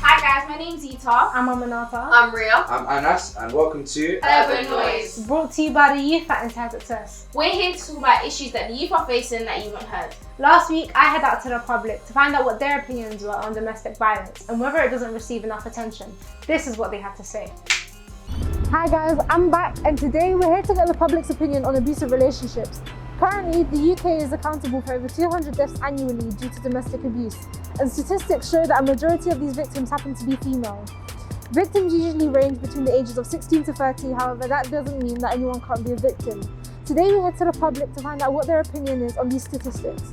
Hi guys, my name's Ita. I'm Amanata. I'm Ria. I'm Anas, and welcome to Urban Noise. Brought to you by the youth at Entitled Success. We're here to talk about issues that the youth are facing that you haven't heard. Last week, I headed out to the public to find out what their opinions were on domestic violence and whether it doesn't receive enough attention. This is what they had to say. Hi guys, I'm back, and today we're here to get the public's opinion on abusive relationships. Currently, the UK is accountable for over 200 deaths annually due to domestic abuse, and statistics show that a majority of these victims happen to be female. Victims usually range between the ages of 16 to 30, however, that doesn't mean that anyone can't be a victim. Today we head to the public to find out what their opinion is on these statistics.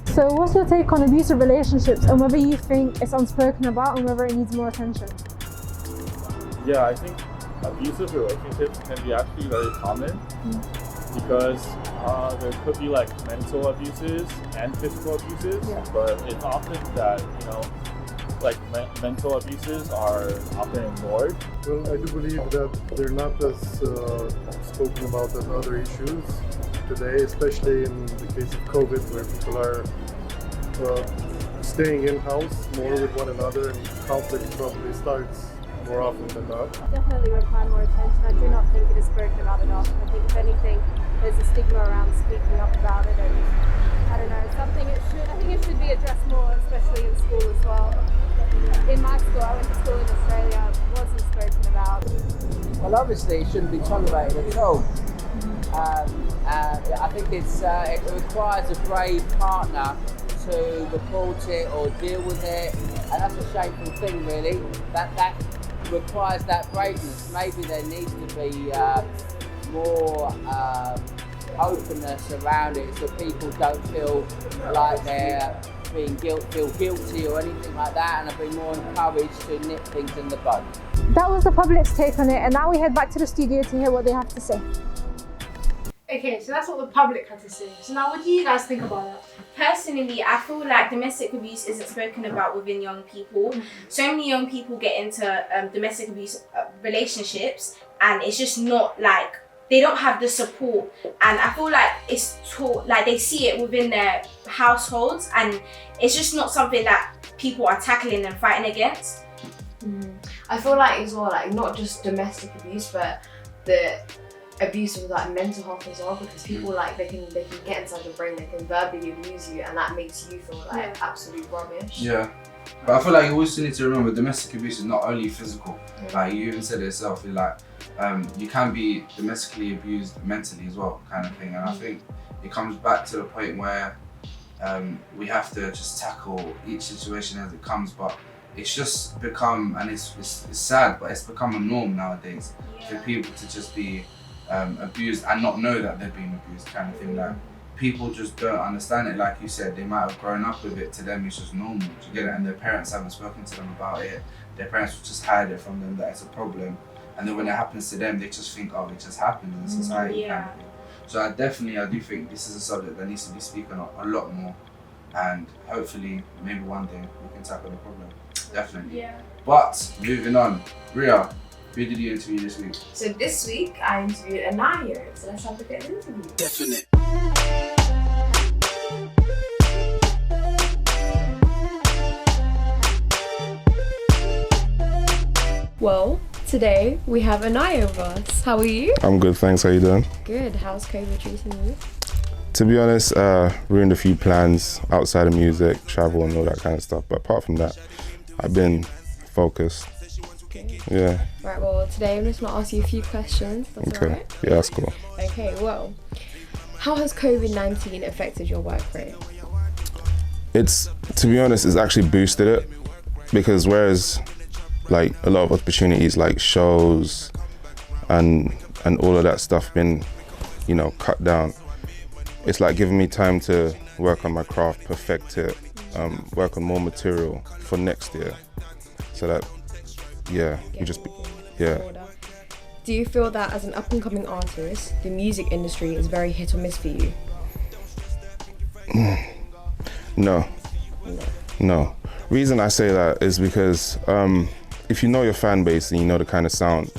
So what's your take on abusive relationships and whether you think it's unspoken about and whether it needs more attention? Yeah, I think abusive relationships can be actually very common because there could be like mental abuses and physical abuses, but it's often that, like mental abuses are often ignored. Well, I do believe that they're not as spoken about as other issues today, especially in the case of COVID, where people are staying in-house more with one another, and conflict probably starts more often than not. Definitely require more attention. I do not think it is spoken about enough. I think if anything, there's a stigma around speaking up about it, and I don't know, something I think it should be addressed more, especially in school as well. In my school, I went to school in Australia, it wasn't spoken about. Well, obviously it shouldn't be tolerated at all. I think it requires a brave partner to report it or deal with it, and that's a shameful thing really. That requires that braveness. Maybe there needs to be more openness around it so people don't feel like they're feel guilty or anything like that, and I've been more encouraged to nip things in the bud. That was the public's take on it, and now we head back to the studio to hear what they have to say. Okay, so that's what the public had to say. So now what do you guys think about that? Personally, I feel like domestic abuse isn't spoken about within young people. So many young people get into domestic abuse relationships, and it's just not like, they don't have the support, and I feel like it's taught, like they see it within their households, and it's just not something that people are tackling and fighting against. I feel like as well, like not just domestic abuse, but the abuse of like mental health as well, because people like they can get inside your brain, they can verbally abuse you, and that makes you feel like absolute rubbish. Yeah. But I feel like you also need to remember domestic abuse is not only physical. Like you even said it yourself, you're like, you can be domestically abused mentally as well, kind of thing. And I think it comes back to the point where we have to just tackle each situation as it comes. But it's just become, and it's sad, but it's become a norm nowadays for people to just be abused and not know that they're being abused, kind of thing. Like people just don't understand it. Like you said, they might have grown up with it. To them, it's just normal. Do you get it? And their parents haven't spoken to them about it. Their parents will just hide it from them that it's a problem. And then when it happens to them, they just think, oh, it just happened in society, kind of thing. So I do think this is a subject that needs to be spoken of a lot more. And hopefully, maybe one day we can tackle the problem. Definitely. Yeah. But moving on, Ria, who did you interview this week? So this week I interviewed Enaiyo, so let's have a bit of an interview. Definite. Well, today we have Enaiyo with us. How are you? I'm good, thanks. How you doing? Good. How's COVID treating you? To be honest, ruined a few plans outside of music, travel and all that kind of stuff. But apart from that, I've been focused. Yeah. Right, well, today I'm just going to ask you a few questions. That's all right? Yeah, that's cool. Okay, well, how has COVID-19 affected your work rate? To be honest, it's actually boosted it, because whereas like a lot of opportunities like shows and all of that stuff been, cut down, it's like giving me time to work on my craft, perfect it, work on more material for next year. So that, Do you feel that as an up-and-coming artist, the music industry is very hit or miss for you? No. Reason I say that is because if you know your fan base and you know the kind of sound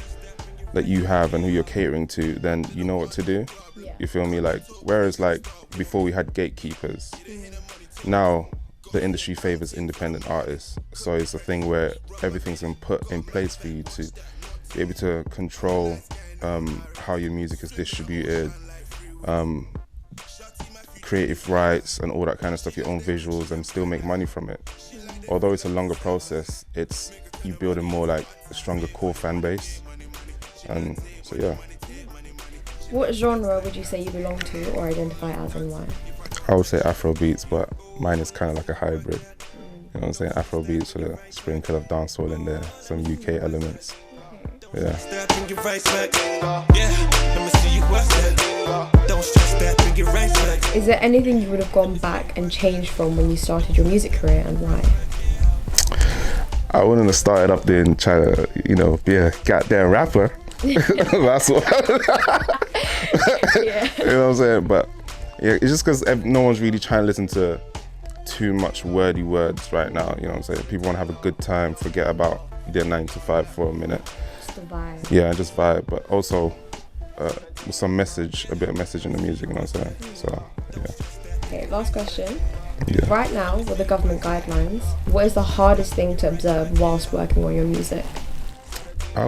that you have and who you're catering to, then you know what to do. Yeah. You feel me? Like, whereas like before we had gatekeepers, now the industry favors independent artists. So it's a thing where everything's been put in place for you to be able to control how your music is distributed, creative rights and all that kind of stuff, your own visuals, and still make money from it. Although it's a longer process, you build a more like a stronger core fan base. And so yeah. What genre would you say you belong to or identify as, and why? I would say Afro beats, but mine is kind of like a hybrid. You know what I'm saying? Afro beats with a sprinkle of dancehall in there, some UK elements. Yeah. Is there anything you would have gone back and changed from when you started your music career, and why? I wouldn't have started up there and try to, be a goddamn rapper. That's what. Yeah. You know what I'm saying? But yeah, it's just because no one's really trying to listen to too much wordy words right now. You know what I'm saying? People want to have a good time, forget about their 9 to 5 for a minute. Just a vibe. Yeah, just vibe, but also with some message, a bit of message in the music. You know what I'm saying? So yeah. Okay, last question. Yeah. Right now, with the government guidelines, what is the hardest thing to observe whilst working on your music? I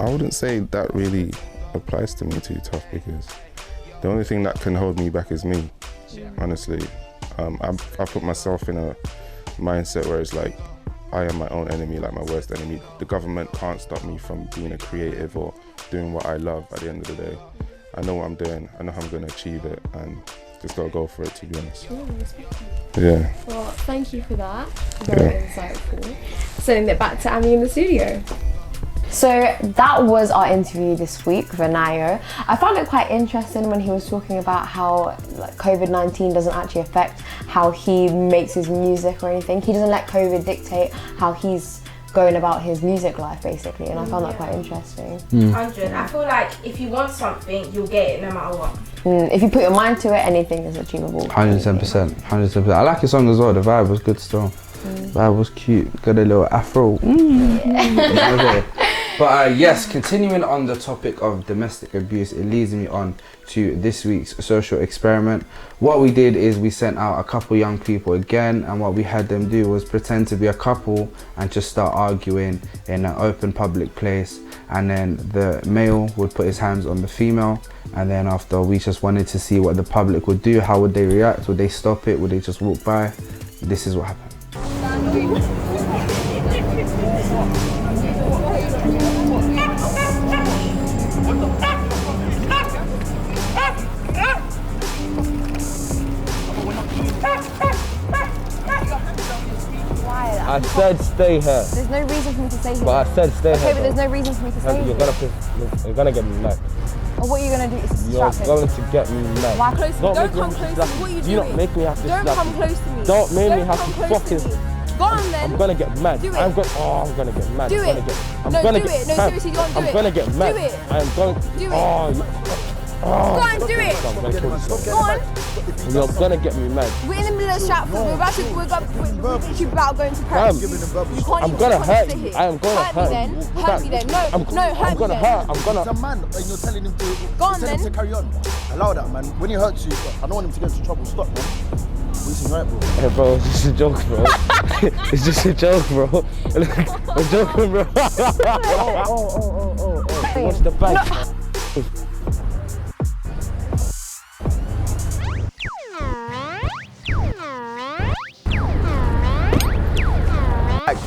wouldn't say that really applies to me too tough, because the only thing that can hold me back is me, honestly. I put myself in a mindset where it's like, I am my own enemy, like my worst enemy. The government can't stop me from being a creative or doing what I love at the end of the day. I know what I'm doing, I know how I'm going to achieve it, and just gotta go for it, to be honest. Yeah. Well, thank you for that. Very insightful. Sending it back to Ami in the studio. So that was our interview this week with Enaiyo. I found it quite interesting when he was talking about how COVID-19 doesn't actually affect how he makes his music or anything. He doesn't let COVID dictate how he's going about his music life, basically, and I found that quite interesting. 100. I feel like if you want something, you'll get it no matter what. If you put your mind to it, anything is achievable. 110%. 100%. I like your song as well. The vibe was good still. Vibe was cute. Got a little afro. But yes, continuing on the topic of domestic abuse, it leads me on to this week's social experiment. What we did is we sent out a couple young people again, and what we had them do was pretend to be a couple and just start arguing in an open public place, and then the male would put his hands on the female, and then after, we just wanted to see what the public would do. How would they react? Would they stop it? Would they just walk by? This is what happened. I said stay here. There's no reason for me to stay here. But I said stay here. Okay, but there's no reason for me to stay here. You're gonna get me mad. Or what are you gonna do? Is You're distract going to get me mad. Why? Don't come close to me. What are you doing? Do not make me have to Don't slap come you. close to me. Don't make me Don't have come to close fucking. to me. Go on then. I'm gonna get mad. Do it. I'm gonna get mad. Do it. I'm gonna do get it. No, mad. seriously, go on, do I'm it. gonna get mad. Do it. I'm going. Do it. Oh, Go on, do it. I'm gonna kill you. Go on. You're gonna get me mad. We're in the middle of Stratford. We're about to go into press. You can't I'm even gonna fucking hurt sit you. here. I am gonna hurt me you. then. Hurt me then. No, I'm gonna hurt. I'm gonna. He's a man, and you're telling him to. Go on, telling him then. to carry on. Allow that, man. When he hurts you, I don't want him to get into trouble. Stop, man. Listen, right, bro. Hey, bro, it's just a joke, bro. It's just a joke, bro. I'm joking, bro. What's the bag?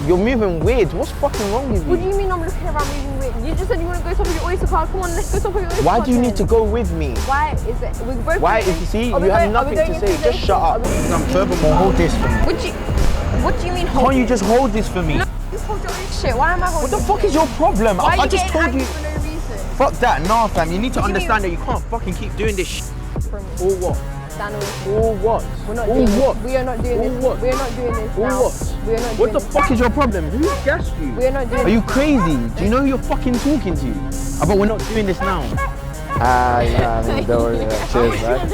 You're moving weird. What's fucking wrong with you? What do you mean I'm looking around moving weird? You just said you want to go top of your oyster card. Come on, let's go top of your oyster Why card. do you need to go with me? Why is it? We're both. Why? If you see, you have nothing to say. Just shut up. Furthermore, hold this for me. What do you mean hold? Can't you just hold this for me? No, just hold your own shit. Why am I holding? What the fuck is your problem? Why are I you just getting told angry you. for no reason? Fuck that, nah, fam. You need to What do you understand mean? that you can't fucking keep doing this shit. Or what? Or what? We're not Or doing what? this. We are not doing Or this. what? We are not doing this Or now. what? We are not What doing the this. fuck is your problem? Who gassed you? We are not doing Are you crazy? Do you know who you're fucking talking to? But we're not doing this now. Don't worry. Cheers, man.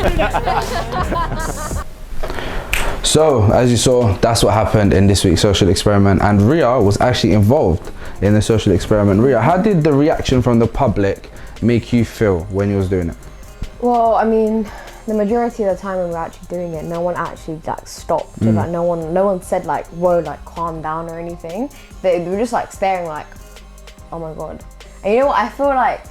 So, as you saw, that's what happened in this week's social experiment, and Ria was actually involved in the social experiment. Ria, how did the reaction from the public make you feel when you was doing it? Well, I mean, the majority of the time when we were actually doing it, no one actually like stopped. Like no one said like, whoa, like calm down or anything. They were just like staring like, oh my god. And you know what? I feel like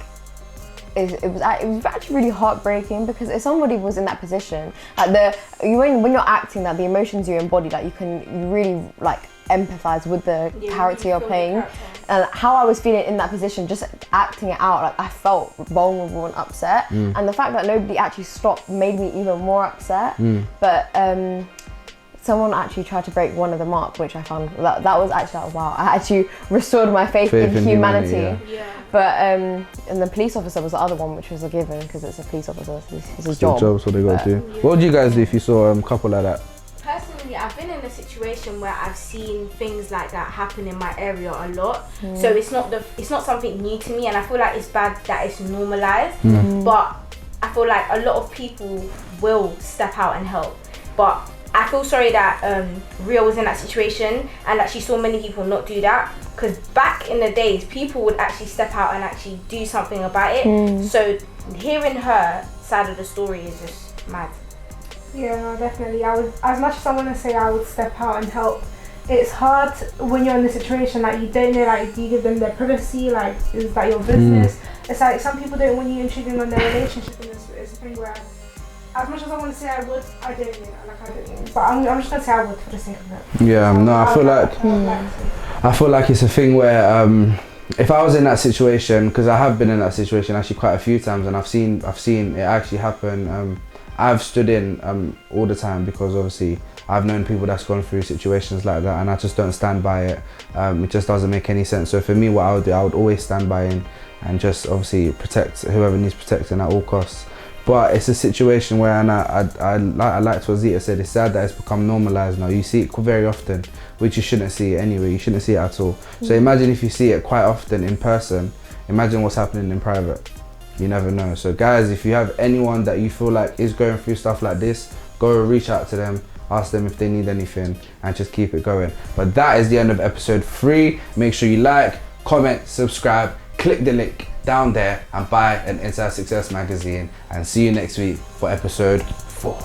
it was actually really heartbreaking, because if somebody was in that position, like when you're acting, that the emotions you embody, like you really like empathize with the character you're playing. And how I was feeling in that position, just acting it out, like I felt vulnerable and upset. And the fact that nobody actually stopped made me even more upset. But someone actually tried to break one of them up, which I found that was actually like, wow, I actually restored my faith in humanity. But and the police officer was the other one, which was a given, because it's a police officer, it's his job. Job's what they got to do. What would you guys do if you saw a couple like that? Personally, I've been in a situation where I've seen things like that happen in my area a lot. So it's not something new to me, and I feel like it's bad that it's normalized. But I feel like a lot of people will step out and help. But I feel sorry that Ria was in that situation and that she saw many people not do that, because back in the days, people would actually step out and actually do something about it. So hearing her side of the story is just mad. Yeah, no, definitely. I would, as much as I want to say I would step out and help, it's hard when you're in the situation, like you don't know, like do you give them their privacy, like is that your business? It's like some people don't want you intruding on their relationship, and it's a thing where, as much as I want to say I would, I don't know, like I don't know. But I'm just gonna say I would for the sake of it. Yeah, no, I feel like it's a thing where if I was in that situation, because I have been in that situation actually quite a few times, and I've seen it actually happen. I've stood in all the time, because obviously I've known people that's gone through situations like that, and I just don't stand by it. It just doesn't make any sense. So for me, what I would do, I would always stand by it and just obviously protect whoever needs protecting at all costs. But it's a situation where, and I like what Zita said, it's sad that it's become normalised now. You see it very often, which you shouldn't see it anyway. You shouldn't see it at all. So imagine if you see it quite often in person, imagine what's happening in private. You never know. So guys, if you have anyone that you feel like is going through stuff like this, go reach out to them, ask them if they need anything, and just keep it going. But that is the end of episode 3. Make sure you like, comment, subscribe, click the link down there, and buy an Inside Success magazine. And see you next week for episode 4.